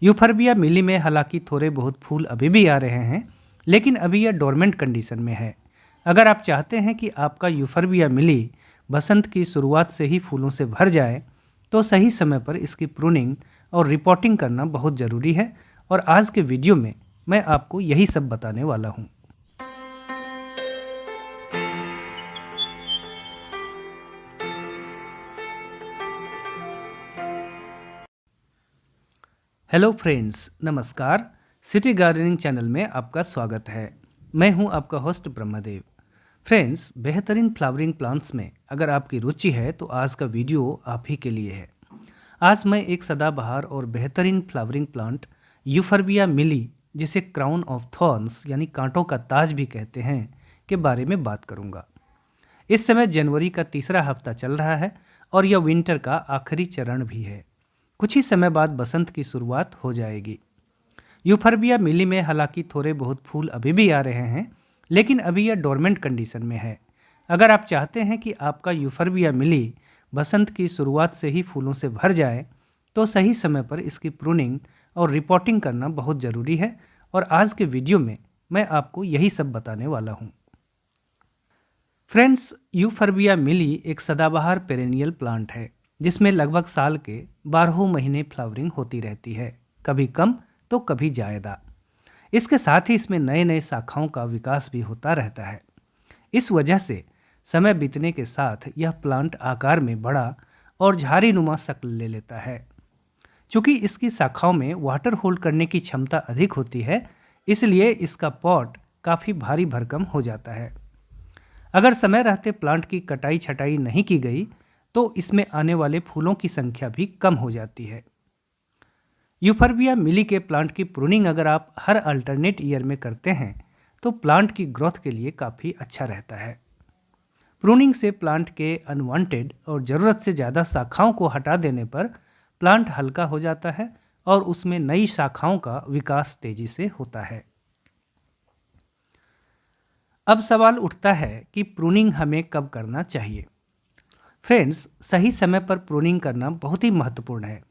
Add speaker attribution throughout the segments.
Speaker 1: यूफर्बिया मिली में हालांकि थोड़े बहुत फूल अभी भी आ रहे हैं, लेकिन अभी यह डोरमेंट कंडीशन में है। अगर आप चाहते हैं कि आपका यूफर्बिया मिली बसंत की शुरुआत से ही फूलों से भर जाए, तो सही समय पर इसकी प्रूनिंग और रिपोर्टिंग करना बहुत ज़रूरी है। और आज के वीडियो में मैं आपको यही सब बताने वाला हूँ। हेलो फ्रेंड्स, नमस्कार। सिटी गार्डनिंग चैनल में आपका स्वागत है। मैं हूं आपका होस्ट ब्रह्मदेव। फ्रेंड्स, बेहतरीन फ्लावरिंग प्लांट्स में अगर आपकी रुचि है तो आज का वीडियो आप ही के लिए है। आज मैं एक सदाबहार और बेहतरीन फ्लावरिंग प्लांट यूफर्बिया मिली, जिसे क्राउन ऑफ थॉर्न्स यानी कांटों का ताज भी कहते हैं, के बारे में बात करूंगा। इस समय जनवरी का तीसरा हफ्ता चल रहा है और यह विंटर का आखिरी चरण भी है। कुछ ही समय बाद बसंत की शुरुआत हो जाएगी। यूफर्बिया मिली में हालांकि थोड़े बहुत फूल अभी भी आ रहे हैं, लेकिन अभी यह डोरमेंट कंडीशन में है। अगर आप चाहते हैं कि आपका यूफर्बिया मिली बसंत की शुरुआत से ही फूलों से भर जाए, तो सही समय पर इसकी प्रूनिंग और रिपोर्टिंग करना बहुत ज़रूरी है। और आज के वीडियो में मैं आपको यही सब बताने वाला हूँ। फ्रेंड्स, यूफर्बिया मिली एक सदाबहार पेरेनियल प्लांट है, जिसमें लगभग साल के 12 महीने फ्लावरिंग होती रहती है, कभी कम तो कभी ज़्यादा। इसके साथ ही इसमें नए नए शाखाओं का विकास भी होता रहता है। इस वजह से समय बीतने के साथ यह प्लांट आकार में बड़ा और झाड़ी नुमा शक्ल ले लेता है। चूँकि इसकी शाखाओं में वाटर होल्ड करने की क्षमता अधिक होती है, इसलिए इसका पॉट काफ़ी भारी भरकम हो जाता है। अगर समय रहते प्लांट की कटाई छटाई नहीं की गई, तो इसमें आने वाले फूलों की संख्या भी कम हो जाती है। यूफर्बिया मिली के प्लांट की प्रूनिंग अगर आप हर अल्टरनेट ईयर में करते हैं, तो प्लांट की ग्रोथ के लिए काफ़ी अच्छा रहता है। प्रूनिंग से प्लांट के अनवांटेड और ज़रूरत से ज़्यादा शाखाओं को हटा देने पर प्लांट हल्का हो जाता है और उसमें नई शाखाओं का विकास तेजी से होता है। अब सवाल उठता है कि प्रूनिंग हमें कब करना चाहिए। फ्रेंड्स, सही समय पर प्रूनिंग करना बहुत ही महत्वपूर्ण है।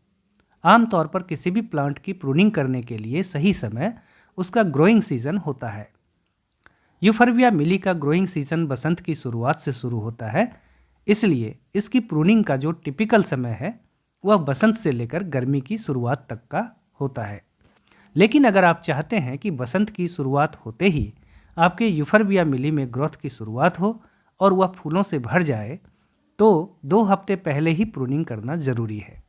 Speaker 1: आमतौर पर किसी भी प्लांट की प्रूनिंग करने के लिए सही समय उसका ग्रोइंग सीजन होता है। यूफर्बिया मिली का ग्रोइंग सीजन बसंत की शुरुआत से शुरू होता है, इसलिए इसकी प्रूनिंग का जो टिपिकल समय है वह बसंत से लेकर गर्मी की शुरुआत तक का होता है। लेकिन अगर आप चाहते हैं कि बसंत की शुरुआत होते ही आपके यूफर्बिया मिली में ग्रोथ की शुरुआत हो और वह फूलों से भर जाए, तो 2 हफ्ते पहले ही प्रूनिंग करना ज़रूरी है।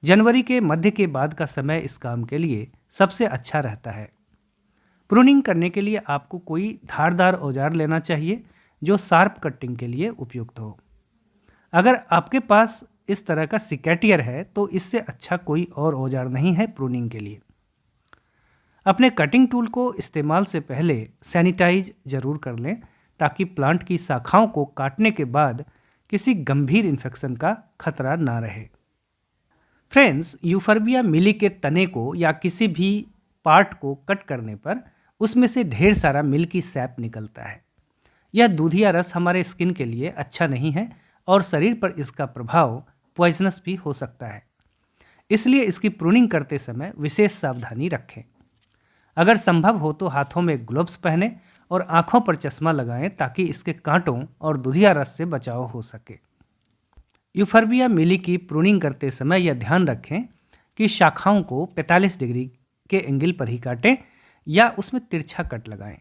Speaker 1: जनवरी के मध्य के बाद का समय इस काम के लिए सबसे अच्छा रहता है। प्रूनिंग करने के लिए आपको कोई धारदार औजार लेना चाहिए जो शार्प कटिंग के लिए उपयुक्त हो। अगर आपके पास इस तरह का सिकेटियर है, तो इससे अच्छा कोई और औजार नहीं है प्रूनिंग के लिए। अपने कटिंग टूल को इस्तेमाल से पहले सैनिटाइज जरूर कर लें, ताकि प्लांट की शाखाओं को काटने के बाद किसी गंभीर इन्फेक्शन का खतरा ना रहे। फ्रेंड्स, यूफर्बिया मिली के तने को या किसी भी पार्ट को कट करने पर उसमें से ढेर सारा मिल्की सैप निकलता है। यह दूधिया रस हमारे स्किन के लिए अच्छा नहीं है और शरीर पर इसका प्रभाव पॉइजनस भी हो सकता है। इसलिए इसकी प्रूनिंग करते समय विशेष सावधानी रखें। अगर संभव हो तो हाथों में ग्लव्स पहनें और आंखों पर चश्मा लगाएं, ताकि इसके कांटों और दूधिया रस से बचाव हो सके। यूफर्बिया मिली की प्रूनिंग करते समय यह ध्यान रखें कि शाखाओं को 45 डिग्री के एंगल पर ही काटें या उसमें तिरछा कट लगाएं।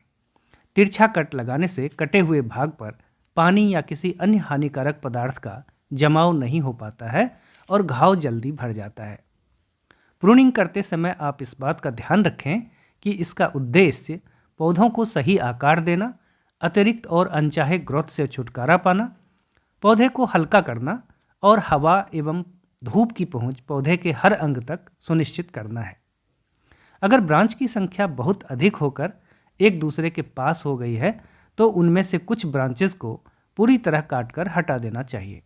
Speaker 1: तिरछा कट लगाने से कटे हुए भाग पर पानी या किसी अन्य हानिकारक पदार्थ का जमाव नहीं हो पाता है और घाव जल्दी भर जाता है। प्रूनिंग करते समय आप इस बात का ध्यान रखें कि इसका उद्देश्य पौधों को सही आकार देना, अतिरिक्त और अनचाहे ग्रोथ से छुटकारा पाना, पौधे को हल्का करना और हवा एवं धूप की पहुंच पौधे के हर अंग तक सुनिश्चित करना है। अगर ब्रांच की संख्या बहुत अधिक होकर एक दूसरे के पास हो गई है, तो उनमें से कुछ ब्रांचेस को पूरी तरह काटकर हटा देना चाहिए।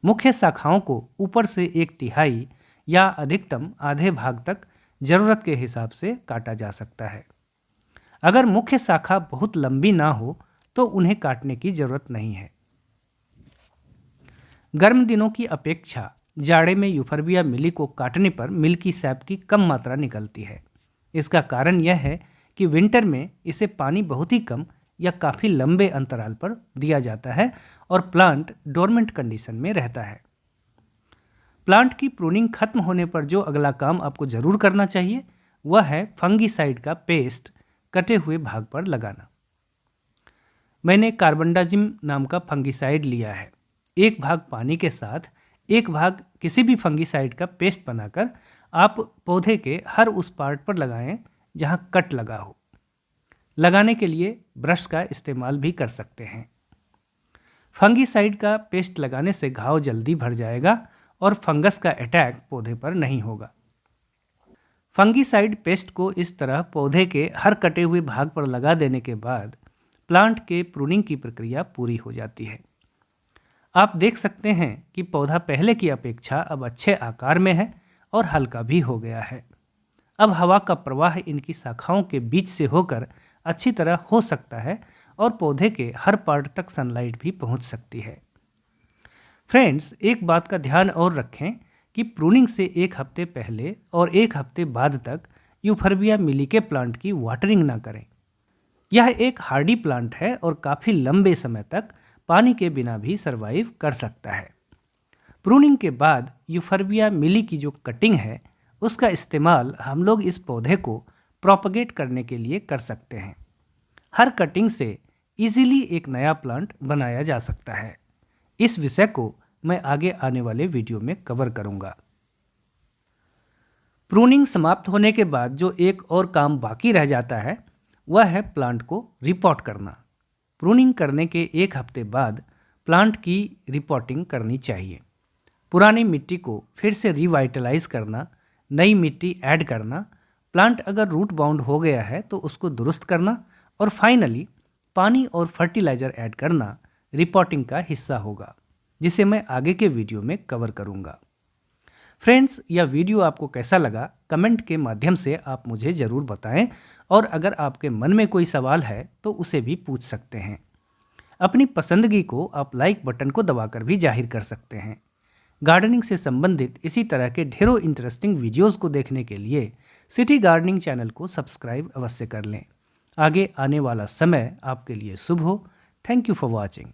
Speaker 1: मुख्य शाखाओं को ऊपर से 1/3 या अधिकतम आधे भाग तक जरूरत के हिसाब से काटा जा सकता है। अगर मुख्य शाखा बहुत लंबी ना हो, तो उन्हें काटने की जरूरत नहीं है। गर्म दिनों की अपेक्षा जाड़े में यूफर्बिया मिली को काटने पर मिल्की सैप की कम मात्रा निकलती है। इसका कारण यह है कि विंटर में इसे पानी बहुत ही कम या काफ़ी लंबे अंतराल पर दिया जाता है और प्लांट डोरमेंट कंडीशन में रहता है। प्लांट की प्रूनिंग खत्म होने पर जो अगला काम आपको ज़रूर करना चाहिए वह है फंगीसाइड का पेस्ट कटे हुए भाग पर लगाना। मैंने कार्बनडाजिम नाम का फंगीसाइड लिया है। एक भाग पानी के साथ एक भाग किसी भी फंगीसाइड का पेस्ट बनाकर आप पौधे के हर उस पार्ट पर लगाएं जहां कट लगा हो। लगाने के लिए ब्रश का इस्तेमाल भी कर सकते हैं। फंगीसाइड का पेस्ट लगाने से घाव जल्दी भर जाएगा और फंगस का अटैक पौधे पर नहीं होगा। फंगीसाइड पेस्ट को इस तरह पौधे के हर कटे हुए भाग पर लगा देने के बाद प्लांट के प्रूनिंग की प्रक्रिया पूरी हो जाती है। आप देख सकते हैं कि पौधा पहले की अपेक्षा अब अच्छे आकार में है और हल्का भी हो गया है। अब हवा का प्रवाह इनकी शाखाओं के बीच से होकर अच्छी तरह हो सकता है और पौधे के हर पार्ट तक सनलाइट भी पहुंच सकती है। फ्रेंड्स, एक बात का ध्यान और रखें कि प्रूनिंग से एक हफ्ते पहले और एक हफ्ते बाद तक यूफर्बिया मिली के प्लांट की वाटरिंग ना करें। यह एक हार्डी प्लांट है और काफ़ी लंबे समय तक पानी के बिना भी सरवाइव कर सकता है। प्रूनिंग के बाद यूफर्बिया मिली की जो कटिंग है उसका इस्तेमाल हम लोग इस पौधे को प्रोपगेट करने के लिए कर सकते हैं। हर कटिंग से इजीली एक नया प्लांट बनाया जा सकता है। इस विषय को मैं आगे आने वाले वीडियो में कवर करूंगा। प्रूनिंग समाप्त होने के बाद जो एक और काम बाकी रह जाता है वह है प्लांट को रिपोर्ट करना। प्रूनिंग करने के एक हफ्ते बाद प्लांट की रिपोर्टिंग करनी चाहिए। पुरानी मिट्टी को फिर से रिवाइटलाइज करना, नई मिट्टी ऐड करना, प्लांट अगर रूट बाउंड हो गया है तो उसको दुरुस्त करना और फाइनली पानी और फर्टिलाइज़र ऐड करना रिपोर्टिंग का हिस्सा होगा, जिसे मैं आगे के वीडियो में कवर करूंगा। फ्रेंड्स, यह वीडियो आपको कैसा लगा कमेंट के माध्यम से आप मुझे ज़रूर बताएं और अगर आपके मन में कोई सवाल है तो उसे भी पूछ सकते हैं। अपनी पसंदगी को आप लाइक बटन को दबाकर भी जाहिर कर सकते हैं। गार्डनिंग से संबंधित इसी तरह के ढेरों इंटरेस्टिंग वीडियोस को देखने के लिए सिटी गार्डनिंग चैनल को सब्सक्राइब अवश्य कर लें। आगे आने वाला समय आपके लिए शुभ हो। Thank you for watching.